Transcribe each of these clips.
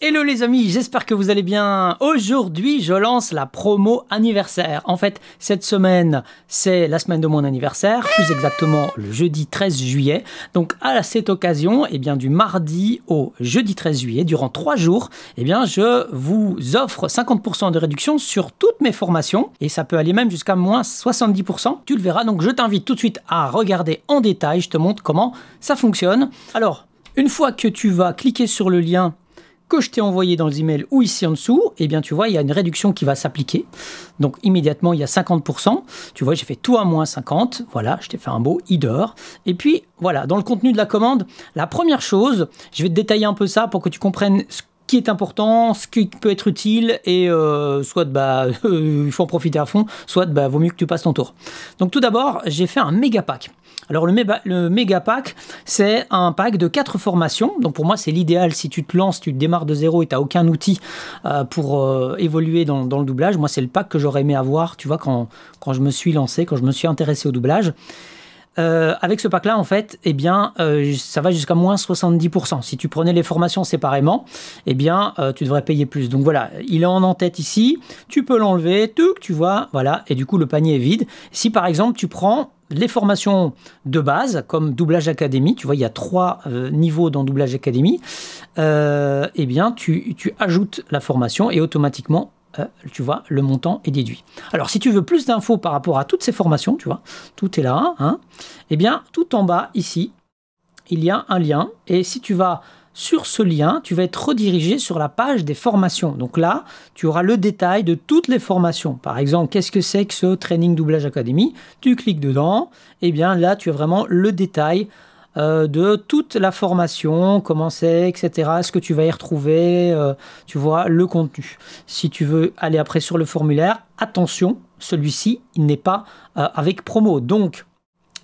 Hello les amis, j'espère que vous allez bien. Aujourd'hui, je lance la promo anniversaire. En fait, cette semaine, c'est la semaine de mon anniversaire, plus exactement le jeudi 13 juillet. Donc à cette occasion, du mardi au jeudi 13 juillet, durant 3 jours, je vous offre 50% de réduction sur toutes mes formations. Et ça peut aller même jusqu'à moins 70%. Tu le verras, donc je t'invite tout de suite à regarder en détail. Je te montre comment ça fonctionne. Alors, une fois que tu vas cliquer sur le lien que je t'ai envoyé dans les emails ou ici en dessous, tu vois, il y a une réduction qui va s'appliquer. Donc, immédiatement, il y a 50%. Tu vois, j'ai fait tout à moins 50. Voilà, je t'ai fait un beau header. Et puis, voilà, dans le contenu de la commande, la première chose, je vais te détailler un peu ça pour que tu comprennes ce qui est important, ce qui peut être utile, et soit il faut en profiter à fond, soit vaut mieux que tu passes ton tour. Donc, tout d'abord, j'ai fait un méga pack. Alors le méga pack, c'est un pack de 4 formations. Donc pour moi, c'est l'idéal si tu te lances, tu démarres de zéro et tu n'as aucun outil pour évoluer dans le doublage. Moi, c'est le pack que j'aurais aimé avoir, tu vois, quand je me suis lancé, quand je me suis intéressé au doublage. Avec ce pack-là, en fait, ça va jusqu'à moins 70%. Si tu prenais les formations séparément, tu devrais payer plus. Donc voilà, il est en tête ici. Tu peux l'enlever, tu vois, voilà. Et du coup, le panier est vide. Si par exemple, tu prends les formations de base, comme Doublage Academy, tu vois, il y a 3 niveaux dans Doublage Academy, tu ajoutes la formation et automatiquement, tu vois, le montant est déduit. Alors, si tu veux plus d'infos par rapport à toutes ces formations, tu vois, tout est là, hein, tout en bas, ici, il y a un lien, et si tu vas sur ce lien, tu vas être redirigé sur la page des formations. Donc là, tu auras le détail de toutes les formations. Par exemple, qu'est-ce que c'est que ce Training Doublage Academy? Tu cliques dedans, là, tu as vraiment le détail de toute la formation, comment c'est, etc. Ce que tu vas y retrouver, tu vois, le contenu. Si tu veux aller après sur le formulaire, attention, celui-ci, il n'est pas avec promo. Donc,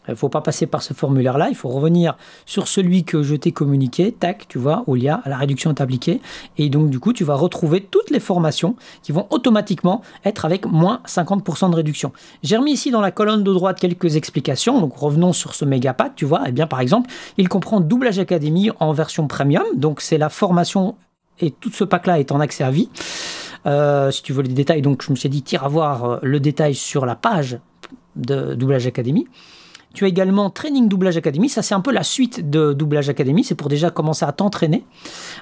il ne faut pas passer par ce formulaire-là, il faut revenir sur celui que je t'ai communiqué, tac, tu vois, où il y a la réduction est appliquée. Et donc, du coup, tu vas retrouver toutes les formations qui vont automatiquement être avec moins 50% de réduction. J'ai remis ici dans la colonne de droite quelques explications. Donc, revenons sur ce méga pack, tu vois. Par exemple, il comprend Doublage Academy en version premium. Donc, c'est la formation et tout ce pack-là est en accès à vie. Si tu veux les détails, donc je me suis dit, tire à voir le détail sur la page de Doublage Academy. Tu as également Training Doublage Academy, ça c'est un peu la suite de Doublage Academy, c'est pour déjà commencer à t'entraîner.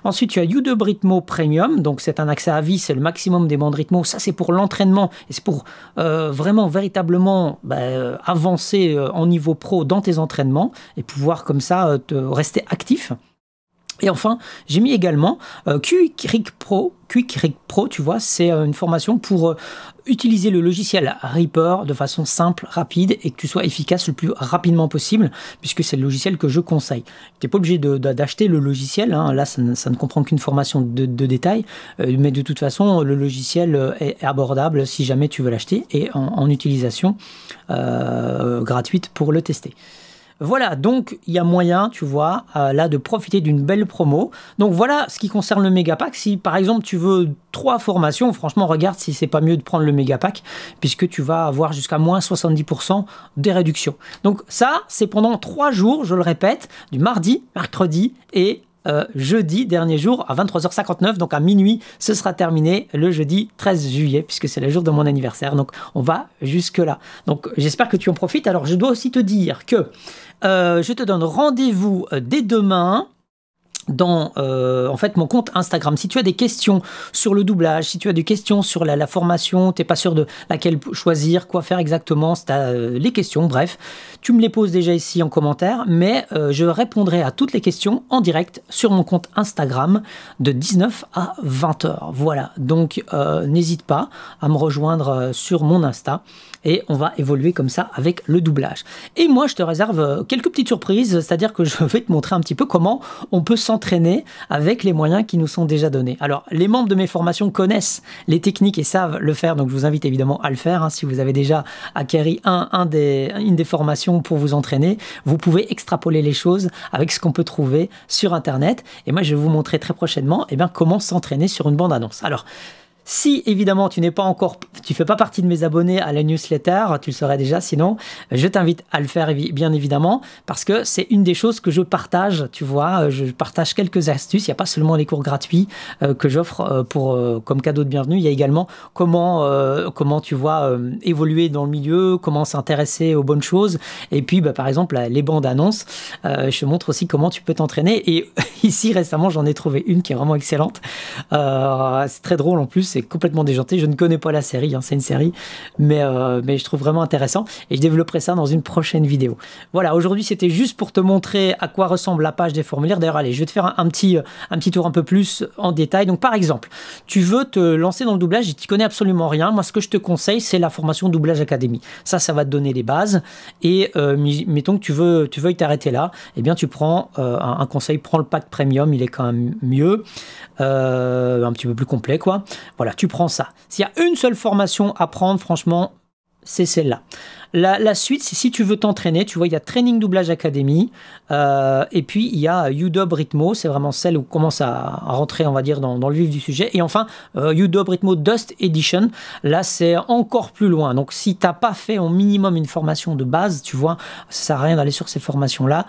Ensuite tu as YouTube Ritmo Premium, donc c'est un accès à vie, c'est le maximum des bandes Ritmo, ça c'est pour l'entraînement, et c'est pour véritablement avancer en niveau pro dans tes entraînements, et pouvoir comme ça rester actif. Et enfin, j'ai mis également Quick Rig Pro, tu vois, c'est une formation pour utiliser le logiciel Reaper de façon simple, rapide et que tu sois efficace le plus rapidement possible, puisque c'est le logiciel que je conseille. Tu n'es pas obligé d'acheter le logiciel, hein, là ça ne comprend qu'une formation de détail, mais de toute façon le logiciel est abordable si jamais tu veux l'acheter et en utilisation gratuite pour le tester. Voilà, donc il y a moyen, tu vois, là de profiter d'une belle promo. Donc voilà ce qui concerne le méga pack. Si par exemple tu veux 3 formations, franchement regarde si c'est pas mieux de prendre le méga pack, puisque tu vas avoir jusqu'à moins 70% des réductions. Donc ça, c'est pendant 3 jours, je le répète, du mardi, mercredi et jeudi, dernier jour, à 23h59, donc à minuit, ce sera terminé le jeudi 13 juillet, puisque c'est le jour de mon anniversaire, donc on va jusque là. Donc j'espère que tu en profites. Alors je dois aussi te dire que je te donne rendez-vous dès demain dans en fait mon compte Instagram. Si tu as des questions sur le doublage, si tu as des questions sur la formation, tu n'es pas sûr de laquelle choisir, quoi faire exactement, si tu as les questions, bref, tu me les poses déjà ici en commentaire, mais je répondrai à toutes les questions en direct sur mon compte Instagram de 19 à 20h. Voilà, donc n'hésite pas à me rejoindre sur mon Insta et on va évoluer comme ça avec le doublage. Et moi, je te réserve quelques petites surprises, c'est-à-dire que je vais te montrer un petit peu comment on peut s'entraîner avec les moyens qui nous sont déjà donnés. Alors, les membres de mes formations connaissent les techniques et savent le faire, donc je vous invite évidemment à le faire. Hein, si vous avez déjà acquéri une des formations pour vous entraîner, vous pouvez extrapoler les choses avec ce qu'on peut trouver sur Internet. Et moi, je vais vous montrer très prochainement comment s'entraîner sur une bande-annonce. Alors, Si évidemment tu fais pas partie de mes abonnés à la newsletter, tu le saurais déjà, sinon je t'invite à le faire bien évidemment, parce que c'est une des choses que je partage, tu vois, je partage quelques astuces, il n'y a pas seulement les cours gratuits que j'offre comme cadeau de bienvenue, il y a également comment tu vois évoluer dans le milieu, comment s'intéresser aux bonnes choses, et puis par exemple les bandes annonces, je te montre aussi comment tu peux t'entraîner, et ici récemment j'en ai trouvé une qui est vraiment excellente, c'est très drôle en plus, c'est complètement déjanté. Je ne connais pas la série, hein, c'est une série, mais je trouve vraiment intéressant et je développerai ça dans une prochaine vidéo. Voilà, aujourd'hui c'était juste pour te montrer à quoi ressemble la page des formulaires. D'ailleurs, allez, je vais te faire un petit tour un peu plus en détail. Donc par exemple, tu veux te lancer dans le doublage et tu connais absolument rien. Moi, ce que je te conseille, c'est la formation Doublage Academy. Ça va te donner les bases et mettons que tu veuilles t'arrêter là, eh bien tu prends un conseil, prends le pack premium, il est quand même mieux, un petit peu plus complet quoi. Voilà, tu prends ça. S'il y a une seule formation à prendre, franchement, c'est celle-là. La suite, c'est si tu veux t'entraîner, tu vois, il y a Training Doublage Academy, et puis il y a UDub Ritmo, c'est vraiment celle où on commence à rentrer, on va dire, dans le vif du sujet. Et enfin, UDub Ritmo Dust Edition, là, c'est encore plus loin. Donc, si tu n'as pas fait au minimum une formation de base, tu vois, ça sert à rien d'aller sur ces formations-là.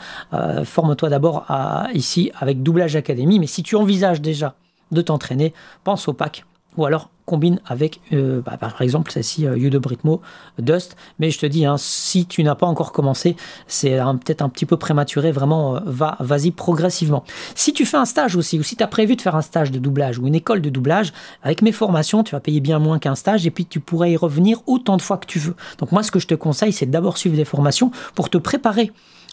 Forme-toi d'abord ici avec Doublage Academy, mais si tu envisages déjà de t'entraîner, pense au pack. Ou alors combine avec, par exemple, celle-ci, UDub Ritmo Dust. Mais je te dis, hein, si tu n'as pas encore commencé, c'est peut-être un petit peu prématuré. Vraiment, vas-y progressivement. Si tu fais un stage aussi, ou si tu as prévu de faire un stage de doublage ou une école de doublage, avec mes formations, tu vas payer bien moins qu'un stage et puis tu pourrais y revenir autant de fois que tu veux. Donc moi, ce que je te conseille, c'est d'abord suivre des formations pour te préparer,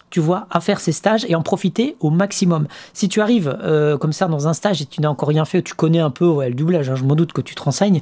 tu vois, à faire ces stages et en profiter au maximum. Si tu arrives comme ça dans un stage et tu n'as encore rien fait, tu connais un peu le doublage, hein, je m'en doute que tu te renseignes,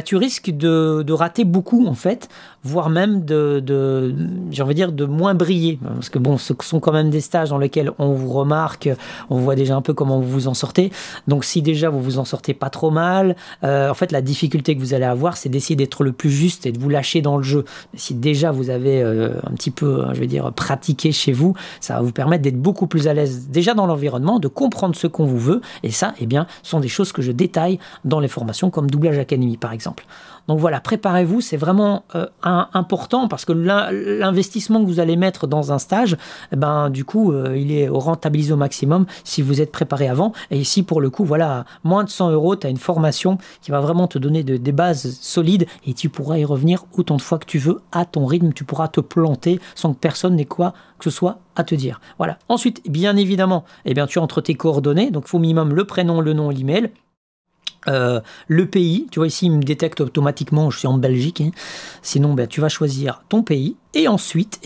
tu risques de rater beaucoup en fait, voire même j'ai envie de dire, de moins briller. Parce que bon, ce sont quand même des stages dans lesquels on vous remarque, on voit déjà un peu comment vous vous en sortez. Donc si déjà vous vous en sortez pas trop mal, en fait la difficulté que vous allez avoir, c'est d'essayer d'être le plus juste et de vous lâcher dans le jeu. Si déjà vous avez un petit peu, je vais dire, pratiqué chez vous, ça va vous permettre d'être beaucoup plus à l'aise déjà dans l'environnement, de comprendre ce qu'on vous veut, et ça, eh bien, sont des choses que je détaille dans les formations comme Doublage Academy par exemple. Donc voilà, préparez-vous, c'est vraiment important parce que l'investissement que vous allez mettre dans un stage, du coup, il est rentabilisé au maximum si vous êtes préparé avant. Et ici, pour le coup, voilà, moins de 100 €, tu as une formation qui va vraiment te donner des bases solides et tu pourras y revenir autant de fois que tu veux à ton rythme. Tu pourras te planter sans que personne n'ait quoi que ce soit à te dire. Voilà. Ensuite, bien évidemment, eh bien, tu entres tes coordonnées. Donc, il faut au minimum le prénom, le nom et l'email. Le pays, tu vois ici il me détecte automatiquement, je suis en Belgique, hein. Sinon tu vas choisir ton pays et ensuite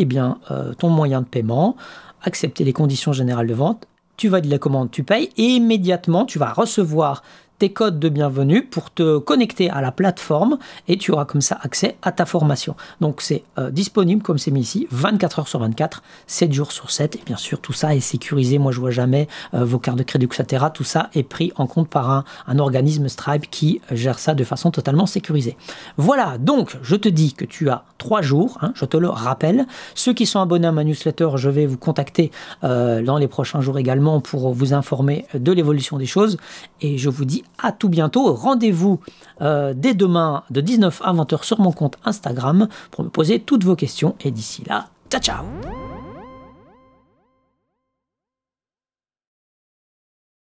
ton moyen de paiement, accepter les conditions générales de vente, tu valides la commande, tu payes et immédiatement tu vas recevoir tes codes de bienvenue pour te connecter à la plateforme et tu auras comme ça accès à ta formation. Donc c'est disponible comme c'est mis ici 24 h sur 24, 7 jours sur 7 et bien sûr tout ça est sécurisé. Moi je vois jamais vos cartes de crédit etc. Tout ça est pris en compte par un organisme Stripe qui gère ça de façon totalement sécurisée. Voilà, donc je te dis que tu as 3 jours, hein, je te le rappelle. Ceux qui sont abonnés à ma newsletter, je vais vous contacter dans les prochains jours également pour vous informer de l'évolution des choses et je vous dis à tout bientôt. Rendez-vous dès demain de 19 à 20 h sur mon compte Instagram pour me poser toutes vos questions. Et d'ici là, ciao ciao!